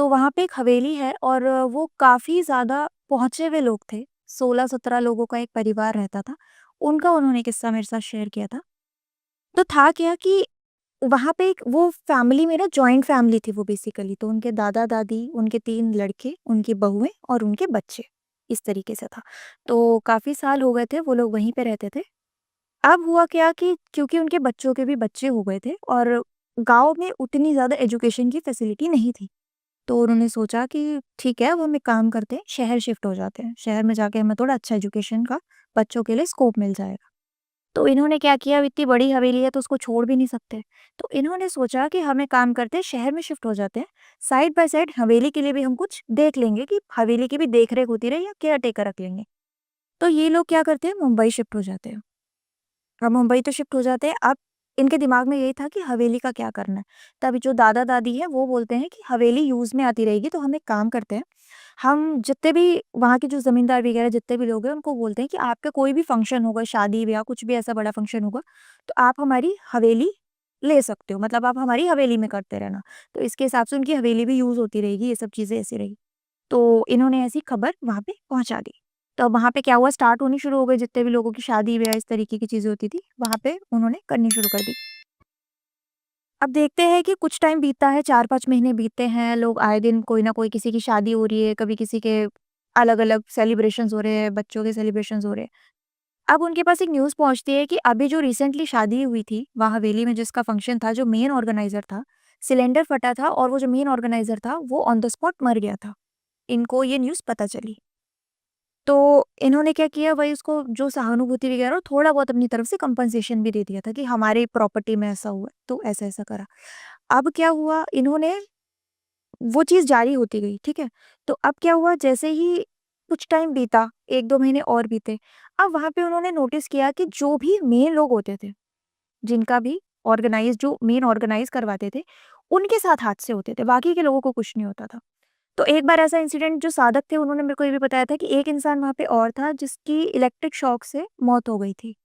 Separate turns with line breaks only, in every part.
तो वहाँ पे एक हवेली है और वो काफ़ी ज़्यादा पहुँचे हुए लोग थे। 16-17 लोगों का एक परिवार रहता था। उनका उन्होंने किस्सा मेरे साथ शेयर किया था। तो था क्या कि वहाँ पे एक वो फैमिली में ना जॉइंट फैमिली थी वो बेसिकली। तो उनके दादा-दादी, उनके 3 लड़के, उनकी बहुएँ और उनके बच्चे, इस तरीके से था। तो काफ़ी साल हो गए थे, वो लोग वहीं पे रहते थे। अब हुआ क्या कि क्योंकि उनके बच्चों के भी बच्चे हो गए थे और गाँव में उतनी ज़्यादा एजुकेशन की फैसिलिटी नहीं थी। तो उन्होंने सोचा कि ठीक है, अब हम एक काम करते हैं, शहर शिफ्ट हो जाते हैं। शहर में जाके हमें थोड़ा अच्छा एजुकेशन का बच्चों के लिए स्कोप मिल जाएगा। तो इन्होंने क्या किया, अब इतनी बड़ी हवेली है तो उसको छोड़ भी नहीं सकते। तो इन्होंने सोचा कि हम एक काम करते हैं, शहर में शिफ्ट हो जाते हैं। साइड बाय साइड हवेली के लिए भी हम कुछ देख लेंगे कि हवेली की भी देख-रेख होती रहे या केयरटेकर रख लेंगे। तो ये लोग क्या करते हैं, मुंबई शिफ्ट हो जाते हैं। अब मुंबई तो शिफ्ट हो जाते हैं, अब इनके दिमाग में यही था कि हवेली का क्या करना है। तब जो दादा-दादी हैं वो बोलते हैं कि हवेली यूज़ में आती रहेगी तो हम एक काम करते हैं, हम जितने भी वहाँ के जो ज़मींदार वगैरह जितने भी लोग हैं उनको बोलते हैं कि आपका कोई भी फंक्शन होगा, शादी-ब्याह कुछ भी ऐसा बड़ा फंक्शन होगा, तो आप हमारी हवेली ले सकते हो, मतलब आप हमारी हवेली में करते रहना। तो इसके हिसाब से उनकी हवेली भी यूज़ होती रहेगी, ये सब चीज़ें ऐसी रही। तो इन्होंने ऐसी खबर वहाँ पे पहुँचा दी। तो अब वहाँ पे क्या हुआ, स्टार्ट होनी शुरू हो गई, जितने भी लोगों की शादी-ब्याह इस तरीके की चीज़ें होती थी, वहाँ पे उन्होंने करनी शुरू कर दी। अब देखते हैं कि कुछ टाइम बीतता है, 4-5 महीने बीतते हैं, लोग आए दिन कोई ना कोई किसी की शादी हो रही है, कभी किसी के अलग-अलग सेलिब्रेशंस हो रहे हैं, बच्चों के सेलिब्रेशंस हो रहे हैं। अब उनके पास एक न्यूज़ पहुँचती है कि अभी जो रिसेंटली शादी हुई थी, वहाँ हवेली में जिसका फंक्शन था, जो मेन ऑर्गेनाइज़र था, सिलेंडर फटा था और वो जो मेन ऑर्गेनाइज़र था, वो ऑन द स्पॉट मर गया था। इनको ये न्यूज़ पता चली। तो इन्होंने क्या किया, वही उसको जो सहानुभूति वगैरह थोड़ा बहुत अपनी तरफ से कंपनसेशन भी दे दिया था कि हमारी प्रॉपर्टी में ऐसा हुआ है, तो ऐसा-ऐसा करा। अब क्या हुआ, इन्होंने वो चीज़ जारी होती गई, ठीक है? तो अब क्या हुआ, जैसे ही कुछ टाइम बीता, 1-2 महीने और बीते, अब वहाँ पे उन्होंने नोटिस किया कि जो भी मेन लोग होते थे, जिनका भी जो मेन ऑर्गेनाइज़ करवाते थे, उनके साथ हादसे होते थे, बाकी के लोगों को कुछ नहीं होता था। तो एक बार ऐसा इंसिडेंट, जो साधक थे उन्होंने मेरे को ये भी बताया था कि एक इंसान वहाँ पे और था जिसकी इलेक्ट्रिक शॉक से मौत हो गई थी।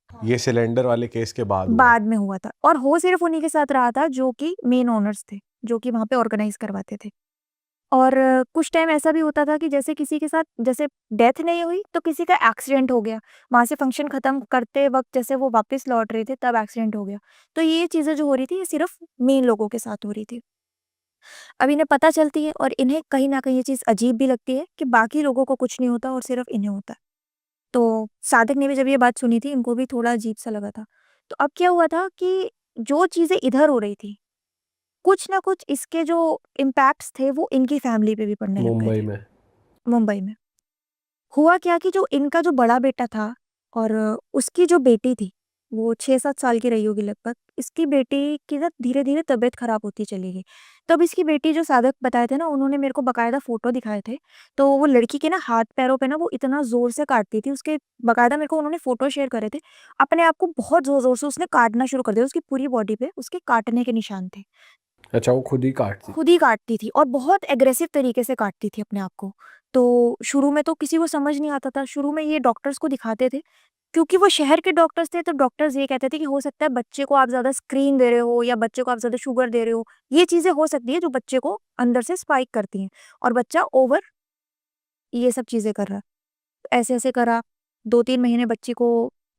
ये सिलेंडर वाले केस के बाद हुआ।
बाद में हुआ था और हो सिर्फ़ उन्हीं के साथ रहा था जो कि मेन ओनर्स थे, जो कि वहाँ पे ऑर्गेनाइज़ करवाते थे। और कुछ टाइम ऐसा भी होता था कि जैसे किसी के साथ जैसे डेथ नहीं हुई तो किसी का एक्सीडेंट हो गया। वहाँ से फंक्शन खत्म करते वक़्त जैसे वो वापस लौट रहे थे तब एक्सीडेंट हो गया। तो ये चीज़ें जो हो रही थी ये सिर्फ़ मेन लोगों के साथ हो रही थी। अब इन्हें पता चलती है और इन्हें कहीं न कहीं ये चीज़ अजीब भी लगती है कि बाकी लोगों को कुछ नहीं होता और सिर्फ़ इन्हें होता है। तो साधक ने भी जब ये बात सुनी थी, इनको भी थोड़ा अजीब-सा लगा था। तो अब क्या हुआ था कि जो चीज़ें इधर हो रही थी, कुछ न कुछ इसके जो इम्पैक्ट्स थे वो इनकी फैमिली पे भी पड़ने लग गए
मुंबई
थे,
में।
मुंबई में। हुआ क्या कि जो इनका जो बड़ा बेटा था और उसकी जो बेटी थी, वो 6-7 साल की रही होगी लगभग। इसकी बेटी की ना धीरे-धीरे तबीयत खराब होती चली गई। तब इसकी बेटी, जो साधक बताए थे ना, उन्होंने मेरे को बाकायदा फ़ोटो दिखाए थे। तो वो लड़की के ना हाथ-पैरों पे ना वो इतना ज़ोर से काटती थी, उसके बाकायदा मेरे को उन्होंने फ़ोटो शेयर करे थे। अपने आप को बहुत ज़ोर-ज़ोर से उसने काटना शुरू कर दिया, उसकी पूरी बॉडी पे उसके काटने के निशान थे।
अच्छा, वो खुद ही काटती
खुद ही काटती थी और बहुत एग्रेसिव तरीके से काटती थी अपने आप को। तो शुरू में तो किसी को समझ नहीं आता था, शुरू में ये डॉक्टर्स को दिखाते थे, क्योंकि वो शहर के डॉक्टर्स थे, तो डॉक्टर्स ये कहते थे कि हो सकता है बच्चे को आप ज़्यादा स्क्रीन दे रहे हो या बच्चे को आप ज़्यादा शुगर दे रहे हो। ये चीज़ें हो सकती है जो बच्चे को अंदर से स्पाइक करती हैं और बच्चा ओवर ये सब चीज़ें कर रहा है। ऐसे-ऐसे करा, 2-3 महीने बच्ची को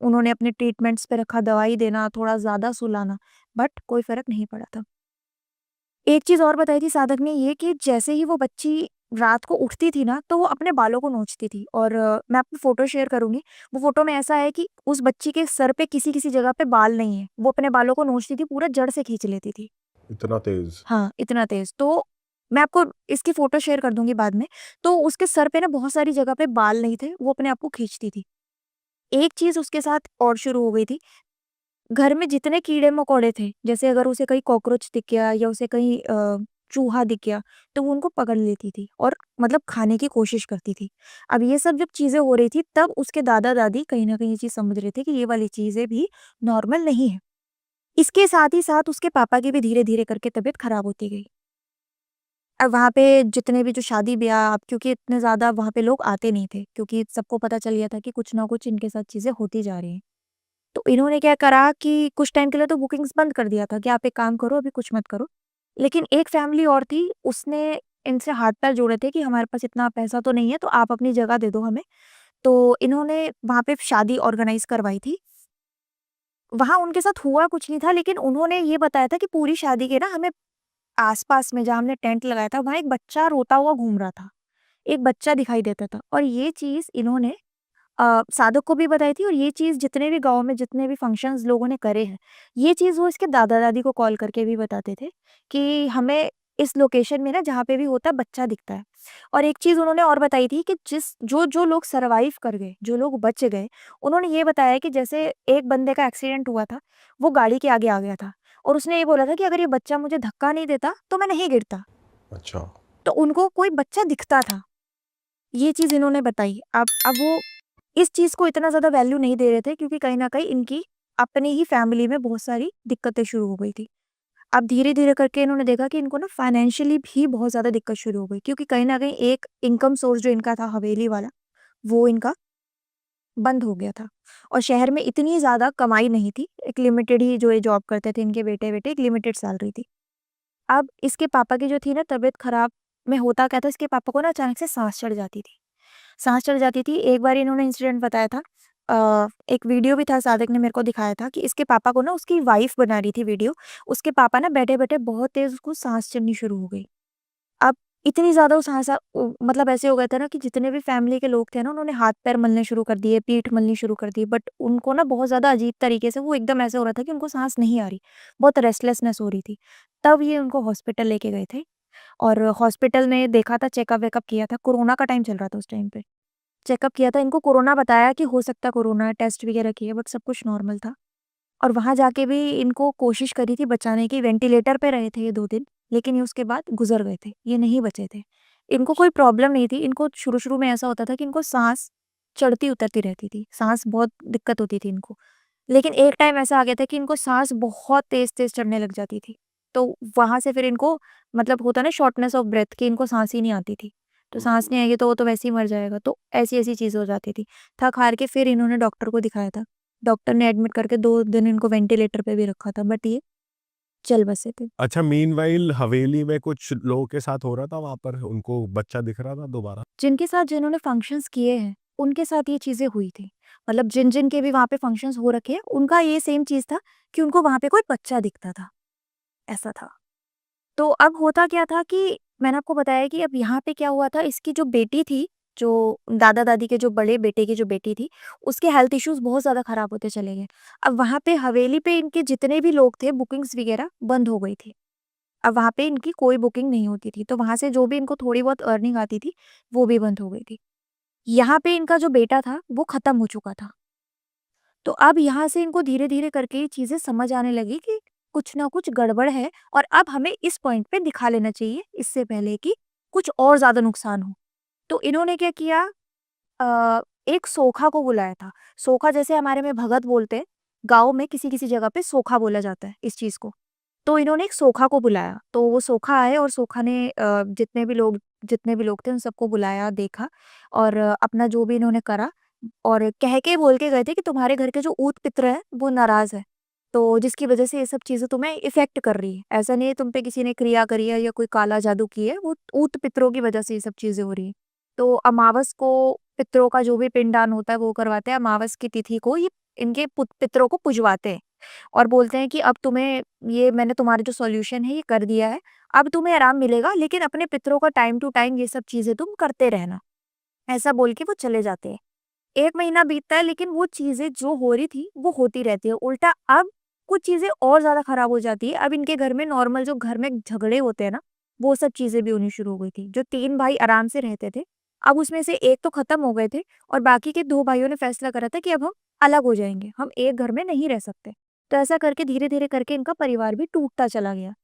उन्होंने अपने ट्रीटमेंट्स पे रखा, दवाई देना, थोड़ा ज़्यादा सुलाना, बट कोई फ़र्क नहीं पड़ा था। एक चीज़ और बताई थी साधक ने ये कि जैसे ही वो बच्ची रात को उठती थी ना, तो वो अपने बालों को नोचती थी और मैं आपको फ़ोटो शेयर करूँगी। वो फ़ोटो में ऐसा है कि उस बच्ची के सर पे किसी-किसी जगह पे बाल नहीं है। वो अपने बालों को नोचती थी, पूरा जड़ से खींच लेती थी।
इतना तेज।
हाँ, इतना तेज़। तो मैं आपको इसकी फ़ोटो शेयर कर दूँगी बाद में। तो उसके सर पे ना बहुत सारी जगह पे बाल नहीं थे, वो अपने आप को खींचती थी। एक चीज़ उसके साथ और शुरू हो गई थी, घर में जितने कीड़े-मकोड़े थे, जैसे अगर उसे कहीं कॉकरोच दिख गया या उसे कहीं चूहा दिख गया, तो वो उनको पकड़ लेती थी और मतलब खाने की कोशिश करती थी। अब ये सब जब चीज़ें हो रही थी, तब उसके दादा-दादी कहीं न कहीं ये चीज़ समझ रहे थे कि ये वाली चीज़ें भी नॉर्मल नहीं है। इसके साथ ही साथ उसके पापा की भी धीरे-धीरे करके तबीयत खराब होती गई। अब वहाँ पे जितने भी जो शादी-ब्याह, अब क्योंकि इतने ज़्यादा वहाँ पे लोग आते नहीं थे, क्योंकि सबको पता चल गया था कि कुछ ना कुछ इनके साथ चीज़ें होती जा रही हैं। तो इन्होंने क्या करा कि कुछ टाइम के लिए तो बुकिंग्स बंद कर दिया था कि आप एक काम करो, अभी कुछ मत करो। लेकिन एक फैमिली और थी, उसने इनसे हाथ-पैर जोड़े थे कि हमारे पास इतना पैसा तो नहीं है, तो आप अपनी जगह दे दो हमें। तो इन्होंने वहाँ पे शादी ऑर्गेनाइज़ करवाई थी। वहाँ उनके साथ हुआ कुछ नहीं था, लेकिन उन्होंने ये बताया था कि पूरी शादी के ना हमें आस-पास में जहाँ हमने टेंट लगाया था, वहाँ एक बच्चा रोता हुआ घूम रहा था। एक बच्चा दिखाई देता था और ये चीज़ इन्होंने साधक को भी बताई थी और ये चीज़ जितने भी गाँव में जितने भी फंक्शंस लोगों ने करे हैं, ये चीज़ वो इसके दादा-दादी को कॉल करके भी बताते थे कि हमें इस लोकेशन में ना जहाँ पे भी होता है बच्चा दिखता है। और एक चीज़ उन्होंने और बताई थी कि जो लोग सर्वाइव कर गए, जो लोग बच गए, उन्होंने ये बताया कि जैसे एक बंदे का एक्सीडेंट हुआ था, वो गाड़ी के आगे आ गया था और उसने ये बोला था कि अगर ये बच्चा मुझे धक्का नहीं देता, तो मैं नहीं गिरता।
अच्छा।
तो उनको कोई बच्चा दिखता था। ये चीज़ इन्होंने बताई। अब वो इस चीज़ को इतना ज़्यादा वैल्यू नहीं दे रहे थे क्योंकि कहीं न कहीं इनकी अपनी ही फैमिली में बहुत सारी दिक्कतें शुरू हो गई थी। अब धीरे-धीरे करके इन्होंने देखा कि इनको ना फाइनेंशियली भी बहुत ज़्यादा दिक्कत शुरू हो गई क्योंकि कहीं न कहीं एक इनकम सोर्स जो इनका था हवेली वाला, वो इनका बंद हो गया था। और शहर में इतनी ज़्यादा कमाई नहीं थी, एक लिमिटेड ही जो ये जॉब करते थे इनके बेटे-वेटे, एक लिमिटेड सैलरी थी। अब इसके पापा की जो थी ना तबीयत खराब में होता क्या था, इसके पापा को ना अचानक से साँस चढ़ जाती थी। साँस चढ़ जाती थी। एक बार इन्होंने इंसिडेंट बताया था, एक वीडियो भी था, सादिक ने मेरे को दिखाया था कि इसके पापा को ना उसकी वाइफ़ बना रही थी वीडियो। उसके पापा ना बैठे-बैठे बहुत तेज़ उसको साँस चढ़नी शुरू हो गई। अब इतनी ज़्यादा वो मतलब ऐसे हो गया था ना कि जितने भी फैमिली के लोग थे ना, उन्होंने हाथ-पैर मलने शुरू कर दिए, पीठ मलनी शुरू कर दी। बट उनको ना बहुत ज़्यादा अजीब तरीके से वो एकदम ऐसे हो रहा था कि उनको साँस नहीं आ रही। बहुत रेस्टलेसनेस हो रही थी। तब ये उनको हॉस्पिटल लेके गए थे और हॉस्पिटल में देखा था, चेकअप-वेकअप किया था। कोरोना का टाइम चल रहा था उस टाइम पे। चेकअप किया था, इनको कोरोना बताया कि हो सकता है कोरोना है, टेस्ट वगैरह किए बट सब कुछ नॉर्मल था। और वहाँ जाके भी इनको कोशिश करी थी बचाने की, वेंटिलेटर पे रहे थे ये 2 दिन, लेकिन ये उसके बाद गुज़र गए थे, ये नहीं बचे थे। इनको कोई प्रॉब्लम नहीं थी, इनको शुरू-शुरू में ऐसा होता था कि इनको साँस चढ़ती-उतरती रहती थी, साँस बहुत दिक्कत होती थी इनको। लेकिन एक टाइम ऐसा आ गया था कि इनको साँस बहुत तेज़-तेज़ चढ़ने लग जाती थी। तो वहाँ से फिर इनको मतलब होता है ना शॉर्टनेस ऑफ ब्रेथ कि इनको साँस ही नहीं आती थी। तो साँस नहीं आएगी तो वो तो वैसे ही मर जाएगा, तो ऐसी-ऐसी चीज़ें हो जाती थी। थक-हार के फिर इन्होंने डॉक्टर को दिखाया था। डॉक्टर ने एडमिट करके 2 दिन इनको वेंटिलेटर पे भी रखा था बट ये चल बसे थे।
अच्छा, मीनवाइल हवेली में कुछ लोगों के साथ हो रहा था वहाँ पर? उनको बच्चा दिख रहा था दोबारा?
जिनके साथ जिन्होंने फंक्शंस किए हैं, उनके साथ ये चीज़ें हुई थी। मतलब जिन-जिन के भी वहाँ पे फंक्शंस हो रखे हैं, उनका ये सेम चीज़ था कि उनको वहाँ पे कोई बच्चा दिखता था, ऐसा था। तो अब होता क्या था कि मैंने आपको बताया कि अब यहाँ पे क्या हुआ था, इसकी जो बेटी थी, जो दादा-दादी के जो बड़े बेटे की जो बेटी थी, उसके हेल्थ इश्यूज़ बहुत ज़्यादा खराब होते चले गए। अब वहाँ पे हवेली पे इनके जितने भी लोग थे, बुकिंग्स वगैरह बंद हो गई थी। अब वहाँ पे इनकी कोई बुकिंग नहीं होती थी, तो वहाँ से जो भी इनको थोड़ी बहुत अर्निंग आती थी, वो भी बंद हो गई थी। यहाँ पे इनका जो बेटा था, वो खत्म हो चुका था। तो अब यहाँ से इनको धीरे-धीरे करके ये चीज़ें समझ आने लगी कि कुछ ना कुछ गड़बड़ है और अब हमें इस पॉइंट पे दिखा लेना चाहिए, इससे पहले कि कुछ और ज़्यादा नुकसान हो। तो इन्होंने क्या किया, एक सोखा को बुलाया था। सोखा जैसे हमारे में भगत बोलते हैं, गाँव में किसी-किसी जगह पे सोखा बोला जाता है इस चीज़ को। तो इन्होंने एक सोखा को बुलाया, तो वो सोखा आए और सोखा ने जितने भी लोग थे उन सबको बुलाया, देखा और अपना जो भी इन्होंने करा और कह के बोल के गए थे कि तुम्हारे घर के जो ऊत-पित्र हैं, वो नाराज़ है। तो जिसकी वज़ह से ये सब चीज़ें तुम्हें इफ़ेक्ट कर रही है। ऐसा नहीं है तुम पे किसी ने क्रिया करी है या कोई काला जादू की है, वो ऊत-पितरों की वज़ह से ये सब चीज़ें हो रही हैं। तो अमावस को पितरों का जो भी पिंडदान होता है वो करवाते हैं, अमावस की तिथि को ये इनके पितरों को पुजवाते हैं और बोलते हैं कि अब तुम्हें ये मैंने तुम्हारा जो सॉल्यूशन है ये कर दिया है, अब तुम्हें आराम मिलेगा लेकिन अपने पितरों का टाइम टू टाइम ये सब चीज़ें तुम करते रहना। ऐसा बोल के वो चले जाते हैं। 1 महीना बीतता है लेकिन वो चीज़ें जो हो रही थी, वो होती रहती है। उल्टा अब कुछ चीज़ें और ज़्यादा खराब हो जाती है। अब इनके घर में नॉर्मल जो घर में झगड़े होते हैं ना, वो सब चीज़ें भी होनी शुरू हो गई थी। जो 3 भाई आराम से रहते थे, अब उसमें से 1 तो खत्म हो गए थे और बाकी के 2 भाइयों ने फैसला करा था कि अब हम अलग हो जाएँगे, हम एक घर में नहीं रह सकते। तो ऐसा करके धीरे-धीरे करके इनका परिवार भी टूटता चला गया।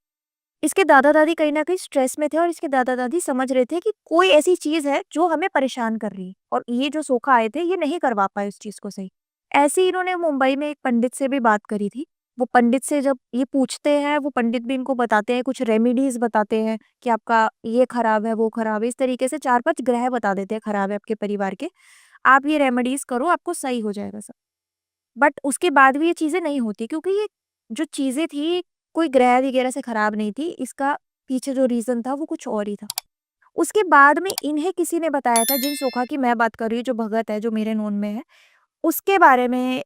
इसके दादा-दादी कहीं न कहीं स्ट्रेस में थे और इसके दादा-दादी समझ रहे थे कि कोई ऐसी चीज़ है जो हमें परेशान कर रही है और ये जो सोखा आए थे, ये नहीं करवा पाए उस चीज़ को सही। ऐसे ही इन्होंने मुंबई में एक पंडित से भी बात करी थी। वो पंडित से जब ये पूछते हैं, वो पंडित भी इनको बताते हैं, कुछ रेमेडीज़ बताते हैं कि आपका ये खराब है, वो खराब है। इस तरीके से 4-5 ग्रह बता देते हैं खराब है आपके परिवार के। आप ये रेमेडीज़ करो, आपको सही हो जाएगा सब। बट उसके बाद भी ये चीज़ें नहीं होती क्योंकि ये जो चीज़ें थी कोई ग्रह वगैरह से खराब नहीं थी, इसका पीछे जो रीज़न था वो कुछ और ही था। उसके बाद में इन्हें किसी ने बताया था, जिन सोखा की मैं बात कर रही हूँ, जो भगत है, जो मेरे नोन में है, उसके बारे में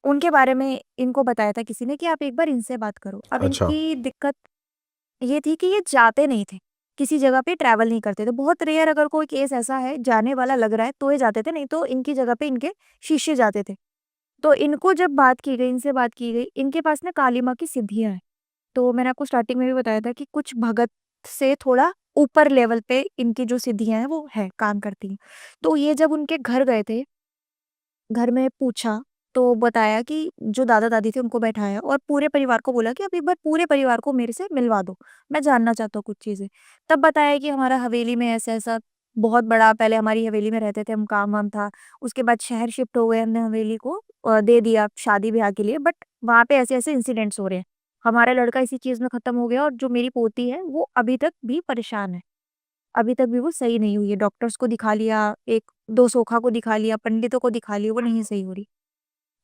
उनके बारे में इनको बताया था किसी ने कि आप एक बार इनसे बात करो। अब
अच्छा।
इनकी दिक्कत ये थी कि ये जाते नहीं थे, किसी जगह पे ट्रैवल नहीं करते थे। बहुत रेयर अगर कोई केस ऐसा है जाने वाला लग रहा है तो ये जाते थे, नहीं तो इनकी जगह पे इनके शिष्य जाते थे। तो इनको जब बात की गई, इनसे बात की गई, इनके पास ना काली माँ की सिद्धियाँ हैं। तो मैंने आपको स्टार्टिंग में भी बताया था कि कुछ भगत से थोड़ा ऊपर लेवल पे इनकी जो सिद्धियाँ हैं वो है, काम करती हैं। तो ये जब उनके घर गए थे, घर में पूछा तो बताया कि जो दादा-दादी थे उनको बैठाया और पूरे परिवार को बोला कि आप एक बार पूरे परिवार को मेरे से मिलवा दो, मैं जानना चाहता हूँ कुछ चीज़ें। तब बताया कि हमारा हवेली में ऐसा-ऐसा बहुत बड़ा, पहले हमारी हवेली में रहते थे हम, काम-वाम था। उसके बाद शहर शिफ्ट हो गए, हमने हवेली को दे दिया शादी-ब्याह के लिए, बट वहाँ पे ऐसे-ऐसे इंसिडेंट्स हो रहे हैं। हमारा लड़का इसी चीज़ में खत्म हो गया और जो मेरी पोती है वो अभी तक भी परेशान है। अभी तक भी वो सही नहीं हुई है। डॉक्टर्स को दिखा लिया, 1-2 सोखा को दिखा लिया, पंडितों को दिखा लिया, वो नहीं सही हो रही।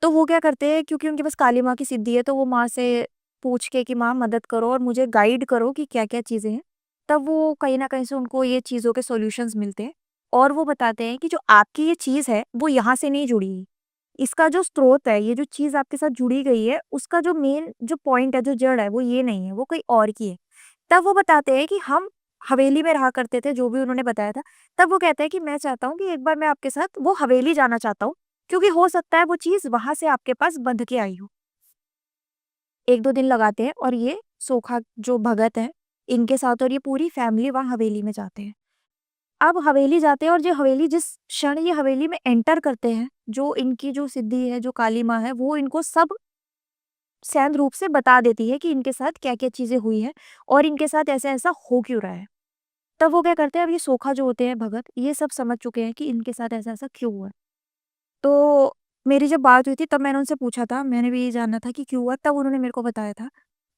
तो वो क्या करते हैं, क्योंकि उनके पास काली माँ की सिद्धि है, तो वो माँ से पूछ के कि माँ मदद करो और मुझे गाइड करो कि क्या-क्या चीज़ें हैं। तब वो कहीं न कहीं से उनको ये चीज़ों के सॉल्यूशंस मिलते हैं और वो बताते हैं कि जो आपकी ये चीज़ है, वो यहाँ से नहीं जुड़ी है। इसका जो स्रोत है, ये जो चीज़ आपके साथ जुड़ी गई है, उसका जो मेन जो पॉइंट है, जो जड़ है, वो ये नहीं है, वो कहीं और की है। तब वो बताते हैं कि हम हवेली में रहा करते थे, जो भी उन्होंने बताया था। तब वो कहते हैं कि मैं चाहता हूँ कि एक बार मैं आपके साथ वो हवेली जाना चाहता हूँ, क्योंकि हो सकता है वो चीज़ वहाँ से आपके पास बंध के आई हो। 1-2 दिन लगाते हैं और ये सोखा जो भगत हैं, इनके साथ और ये पूरी फैमिली वहाँ हवेली में जाते हैं। अब हवेली जाते हैं और जो हवेली, जिस क्षण ये हवेली में एंटर करते हैं, जो इनकी जो सिद्धि है, जो काली माँ है, वो इनको सब सैन्य रूप से बता देती है कि इनके साथ क्या-क्या चीज़ें हुई हैं और इनके साथ ऐसा-ऐसा हो क्यों रहा है। तब वो क्या करते हैं, अब ये सोखा जो होते हैं भगत, ये सब समझ चुके हैं कि इनके साथ ऐसा-ऐसा क्यों हुआ है। तो मेरी जब बात हुई थी तब मैंने उनसे पूछा था, मैंने भी ये जानना था कि क्यों हुआ, तब उन्होंने मेरे को बताया था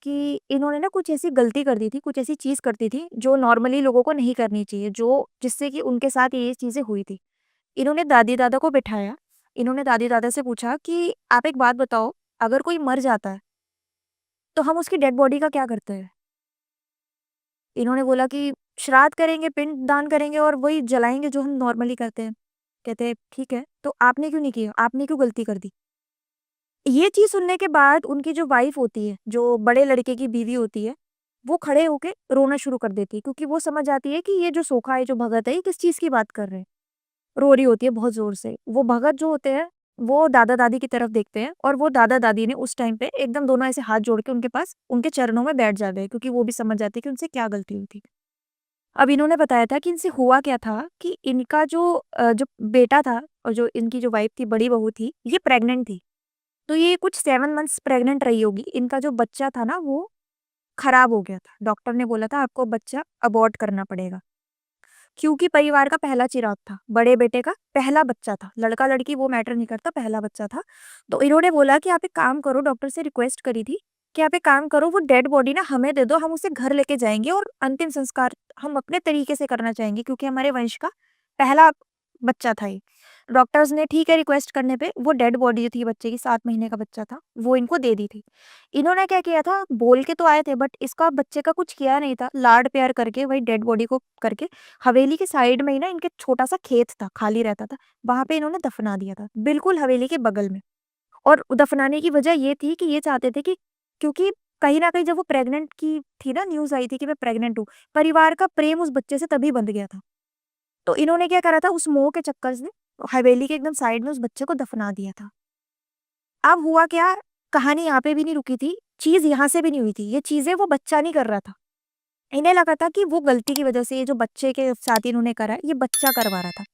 कि इन्होंने ना कुछ ऐसी गलती कर दी थी, कुछ ऐसी चीज़ करती थी जो नॉर्मली लोगों को नहीं करनी चाहिए, जो जिससे कि उनके साथ ये चीज़ें हुई थी। इन्होंने दादी-दादा को बिठाया, इन्होंने दादी-दादा से पूछा कि आप एक बात बताओ, अगर कोई मर जाता है, तो हम उसकी डेड बॉडी का क्या करते हैं? इन्होंने बोला कि श्राद्ध करेंगे, पिंडदान करेंगे और वही जलाएँगे जो हम नॉर्मली करते हैं। कहते हैं, "ठीक है, तो आपने क्यों नहीं किया? आपने क्यों गलती कर दी?" ये चीज़ सुनने के बाद उनकी जो वाइफ़ होती है, जो बड़े लड़के की बीवी होती है, वो खड़े होके रोना शुरू कर देती है, क्योंकि वो समझ जाती है कि ये जो सोखा है, जो भगत है, ये किस चीज़ की बात कर रहे हैं। रो रही होती है बहुत ज़ोर से। वो भगत जो होते हैं, वो दादा-दादी की तरफ देखते हैं और वो दादा-दादी ने उस टाइम पे एकदम दोनों ऐसे हाथ जोड़ के उनके पास, उनके चरणों में बैठ जाते हैं, क्योंकि वो भी समझ जाते हैं कि उनसे क्या गलती हुई थी। अब इन्होंने बताया था कि इनसे हुआ क्या था कि इनका जो बेटा था और जो इनकी जो वाइफ़ थी, बड़ी बहू थी, ये प्रेग्नेंट थी। तो ये कुछ 7 मंथ्स प्रेग्नेंट रही होगी। इनका जो बच्चा था ना, वो खराब हो गया था। डॉक्टर ने बोला था आपको बच्चा अबॉर्ट करना पड़ेगा। क्योंकि परिवार का पहला चिराग था, बड़े बेटे का पहला बच्चा था। लड़का-लड़की वो मैटर नहीं करता, पहला बच्चा था। तो इन्होंने बोला कि आप एक काम करो, डॉक्टर से रिक्वेस्ट करी थी कि आप एक काम करो, वो डेड बॉडी ना हमें दे दो, हम उसे घर लेके जाएँगे और अंतिम संस्कार हम अपने तरीके से करना चाहेंगे, क्योंकि हमारे वंश का पहला बच्चा था ये। डॉक्टर्स ने ठीक है रिक्वेस्ट करने पे वो डेड बॉडी जो थी बच्चे की, 7 महीने का बच्चा था, वो इनको दे दी थी। इन्होंने क्या किया था, बोल के तो आए थे बट इसका बच्चे का कुछ किया नहीं था, लाड-प्यार करके वही डेड बॉडी को करके हवेली के साइड में ही ना इनके छोटा-सा खेत था, खाली रहता था, वहाँ पे इन्होंने दफना दिया था, बिल्कुल हवेली के बगल में। और दफनाने की वजह ये थी कि ये चाहते थे कि, क्योंकि कहीं न कहीं जब वो प्रेग्नेंट की थी ना, न्यूज़ आई थी कि मैं प्रेग्नेंट हूँ, परिवार का प्रेम उस बच्चे से तभी बंध गया था। तो इन्होंने क्या करा था, उस मोह के चक्कर से हवेली के एकदम साइड में उस बच्चे को दफना दिया था। अब हुआ क्या, कहानी यहाँ पे भी नहीं रुकी थी, चीज़ यहाँ से भी नहीं हुई थी, ये चीज़ें वो बच्चा नहीं कर रहा था। इन्हें लगा था कि वो गलती की वजह से ये जो बच्चे के साथ इन्होंने करा है, ये बच्चा करवा रहा था।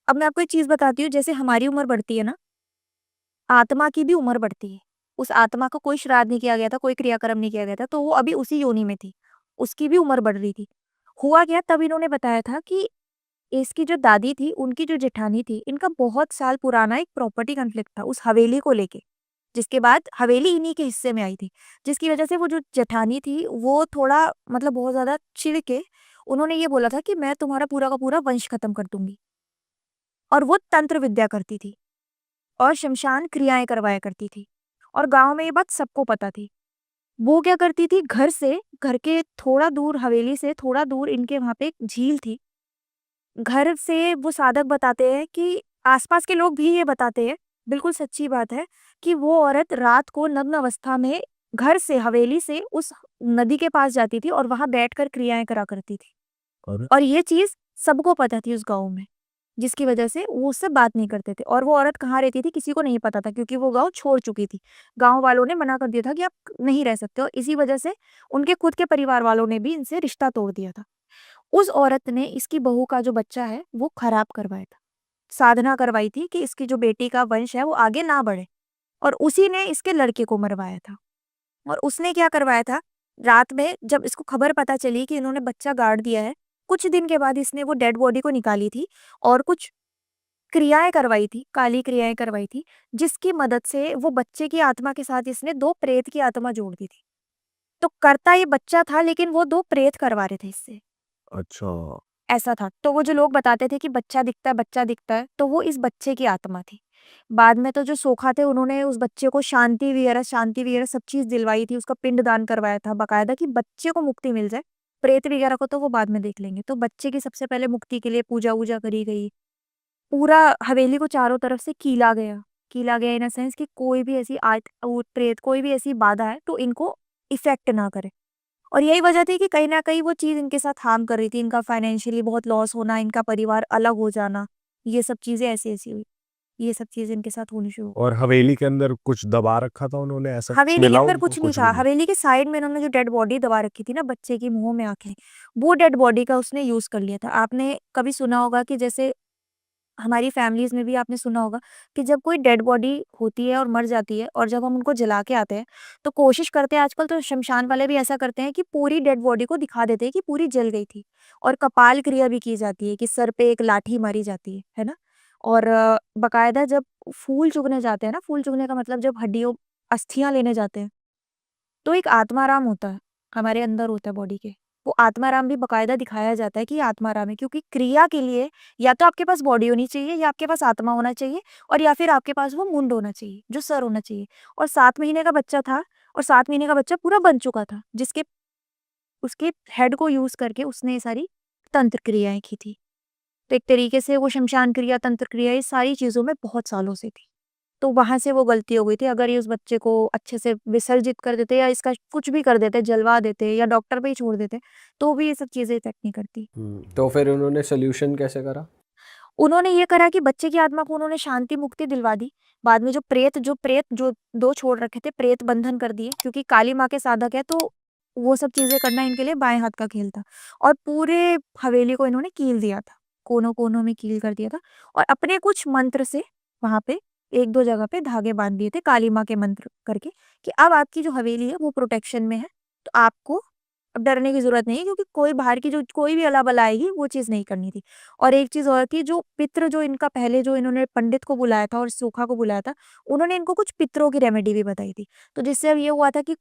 अब मैं आपको एक चीज़ बताती हूँ, जैसे हमारी उम्र बढ़ती है ना, आत्मा की भी उम्र बढ़ती है। उस आत्मा को कोई श्राद्ध नहीं किया गया था, कोई क्रियाक्रम नहीं किया गया था, तो वो अभी उसी योनि में थी। उसकी भी उम्र बढ़ रही थी। हुआ क्या, तब इन्होंने बताया था कि इसकी जो दादी थी, उनकी जो जेठानी थी, इनका बहुत साल पुराना एक प्रॉपर्टी कॉन्फ्लिक्ट था उस हवेली को लेके। जिसके बाद हवेली इन्हीं के हिस्से में आई थी। जिसकी वजह से वो जो जेठानी थी, वो थोड़ा मतलब बहुत ज़्यादा चिढ़ के उन्होंने ये बोला था कि मैं तुम्हारा पूरा का पूरा वंश खत्म कर दूँगी। और वो तंत्र विद्या करती थी और श्मशान क्रियाएँ करवाया करती थी और गाँव में ये बात सबको पता थी। वो क्या करती थी, घर के थोड़ा दूर, हवेली से थोड़ा दूर इनके वहाँ पे एक झील थी। घर से वो साधक बताते हैं कि आस-पास के लोग भी ये बताते हैं, बिल्कुल सच्ची बात है, कि वो औरत रात को नग्न अवस्था में घर से, हवेली से उस नदी के पास जाती थी और वहाँ बैठकर क्रियाएँ करा करती थी।
और
और ये चीज़ सबको पता थी उस गाँव में, जिसकी वजह से वो उससे बात नहीं करते थे। और वो औरत कहाँ रहती थी किसी को नहीं पता था, क्योंकि वो गाँव छोड़ चुकी थी। गाँव वालों ने मना कर दिया था कि आप नहीं रह सकते, और इसी वजह से उनके खुद के परिवार वालों ने भी इनसे रिश्ता तोड़ दिया था। उस औरत ने इसकी बहू का जो बच्चा है वो खराब करवाया था। साधना करवाई थी कि इसकी जो बेटी का वंश है वो आगे ना बढ़े, और उसी ने इसके लड़के को मरवाया था। और उसने क्या करवाया था, रात में जब इसको खबर पता चली कि इन्होंने बच्चा गाड़ दिया है, कुछ दिन के बाद इसने वो डेड बॉडी को निकाली थी और कुछ क्रियाएँ करवाई थी, काली क्रियाएँ करवाई थी, जिसकी मदद से वो बच्चे की आत्मा के साथ इसने 2 प्रेत की आत्मा जोड़ दी थी। तो करता ये बच्चा था, लेकिन वो 2 प्रेत करवा रहे थे इससे,
अच्छा,
ऐसा था। तो वो जो लोग बताते थे कि बच्चा दिखता है, तो वो इस बच्चे की आत्मा थी। बाद में तो जो सोखा थे उन्होंने उस बच्चे को शांति वगैरह सब चीज़ दिलवाई थी, उसका पिंडदान करवाया था बाकायदा, कि बच्चे को मुक्ति मिल जाए। प्रेत वगैरह को तो वो बाद में देख लेंगे। तो बच्चे की सबसे पहले मुक्ति के लिए पूजा-वूजा करी गई। पूरा हवेली को चारों तरफ से कीला गया। कीला गया इन अ सेंस कि कोई भी ऐसी भूत प्रेत, कोई भी ऐसी बाधा है तो इनको इफ़ेक्ट ना करे। और यही वजह थी कि कहीं न कहीं वो चीज़ इनके साथ हार्म कर रही थी, इनका फाइनेंशियली बहुत लॉस होना, इनका परिवार अलग हो जाना, ये सब चीज़ें ऐसी-ऐसी हुई। ये सब चीज़ें इनके साथ होनी शुरू हो गई।
और हवेली के अंदर कुछ दबा रखा था उन्होंने, ऐसा कुछ
हवेली के
मिला
अंदर
उनको?
कुछ नहीं
कुछ
था,
भी नहीं।
हवेली के साइड में इन्होंने जो डेड बॉडी दबा रखी थी ना बच्चे की मुँह में आके, वो डेड बॉडी का उसने यूज़ कर लिया था। आपने कभी सुना होगा कि जैसे हमारी फैमिलीज़ में भी आपने सुना होगा कि जब कोई डेड बॉडी होती है और मर जाती है और जब हम उनको जला के आते हैं, तो कोशिश करते हैं, आजकल तो श्मशान वाले भी ऐसा करते हैं कि पूरी डेड बॉडी को दिखा देते हैं कि पूरी जल गई थी। और कपाल क्रिया भी की जाती है कि सर पे एक लाठी मारी जाती है ना? और बाकायदा जब फूल चुगने जाते हैं ना, फूल चुगने का मतलब जब हड्डियों अस्थियाँ लेने जाते हैं, तो एक आत्माराम होता है, हमारे अंदर होता है बॉडी के। वो आत्माराम भी बाकायदा दिखाया जाता है कि ये आत्माराम है, क्योंकि क्रिया के लिए या तो आपके पास बॉडी होनी चाहिए, या आपके पास आत्मा होना चाहिए, और या फिर आपके पास वो मुंड होना चाहिए, जो सर होना चाहिए। और 7 महीने का बच्चा था, और 7 महीने का बच्चा पूरा बन चुका था, जिसके उसके हेड को यूज़ करके उसने ये सारी तंत्र क्रियाएँ की थी। तो एक तरीके से वो शमशान क्रिया, तंत्र क्रिया, ये सारी चीज़ों में बहुत सालों से थी। तो वहाँ से वो गलती हो गई थी। अगर ये उस बच्चे को अच्छे से विसर्जित कर देते या इसका कुछ भी कर देते, जलवा देते या डॉक्टर पे ही छोड़ देते, तो भी ये सब चीज़ें इफ़ेक्ट नहीं करती।
तो फिर उन्होंने सॉल्यूशन कैसे करा?
उन्होंने ये करा कि बच्चे की आत्मा को उन्होंने शांति मुक्ति दिलवा दी। बाद में जो 2 छोड़ रखे थे, प्रेत बंधन कर दिए, क्योंकि काली माँ के साधक है, तो वो सब चीज़ें करना इनके लिए बाएँ हाथ का खेल था। और पूरे हवेली को इन्होंने कील दिया था, कोनों-कोनों में कील कर दिया था, और अपने कुछ मंत्र से वहाँ पे 1-2 जगह पे धागे बाँध दिए थे काली माँ के मंत्र करके, कि अब आपकी जो हवेली है वो प्रोटेक्शन में है, तो आपको अब डरने की ज़रूरत नहीं है, क्योंकि कोई बाहर की जो कोई भी अला-बला आएगी, वो चीज़ नहीं करनी थी। और एक चीज़ और थी, जो पितृ जो इनका पहले जो इन्होंने पंडित को बुलाया था और सोखा को बुलाया था, उन्होंने इनको कुछ पितरों की रेमेडी भी बताई थी। तो जिससे अब ये हुआ था कि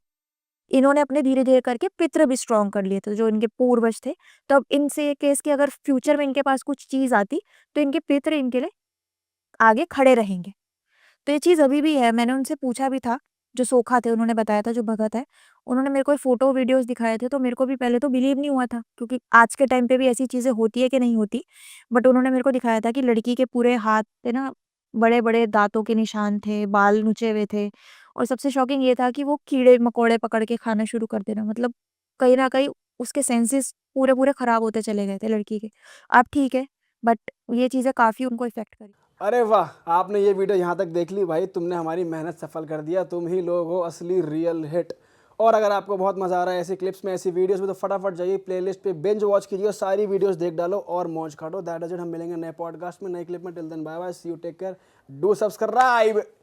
इन्होंने अपने धीरे-धीरे करके पितृ भी स्ट्रॉन्ग कर लिए थे, जो इनके पूर्वज थे। तो अब इनसे ये केस कि अगर फ्यूचर में इनके पास कुछ चीज़ आती, तो इनके पितृ इनके लिए आगे खड़े रहेंगे। तो ये चीज़ अभी भी है। मैंने उनसे पूछा भी था, जो सोखा थे उन्होंने बताया था, जो भगत है, उन्होंने मेरे को फ़ोटो वीडियोज़ दिखाए थे, तो मेरे को भी पहले तो बिलीव नहीं हुआ था, क्योंकि आज के टाइम पे भी ऐसी चीज़ें होती है कि नहीं होती। बट उन्होंने मेरे को दिखाया था कि लड़की के पूरे हाथ पे ना बड़े-बड़े दाँतों के निशान थे, बाल नुचे हुए थे, और सबसे शॉकिंग ये था कि वो कीड़े-मकोड़े पकड़ के खाना शुरू कर देना, मतलब कहीं न कहीं उसके सेंसेस पूरे-पूरे खराब होते चले गए थे लड़की के। अब ठीक है, बट ये चीज़ें काफ़ी उनको इफ़ेक्ट करी।
अरे वाह! आपने ये वीडियो यहाँ तक देख ली भाई, तुमने हमारी मेहनत सफल कर दिया। तुम ही लोग हो असली रियल हिट। और अगर आपको बहुत मज़ा आ रहा है ऐसी क्लिप्स में, ऐसी वीडियोस में, तो फटाफट जाइए प्लेलिस्ट पे बिंज वॉच कीजिए और सारी वीडियोस देख डालो और मौज काटो। That is it. हम मिलेंगे नए पॉडकास्ट में, नए क्लिप में। Till then bye bye, see you, take care, do subscribe.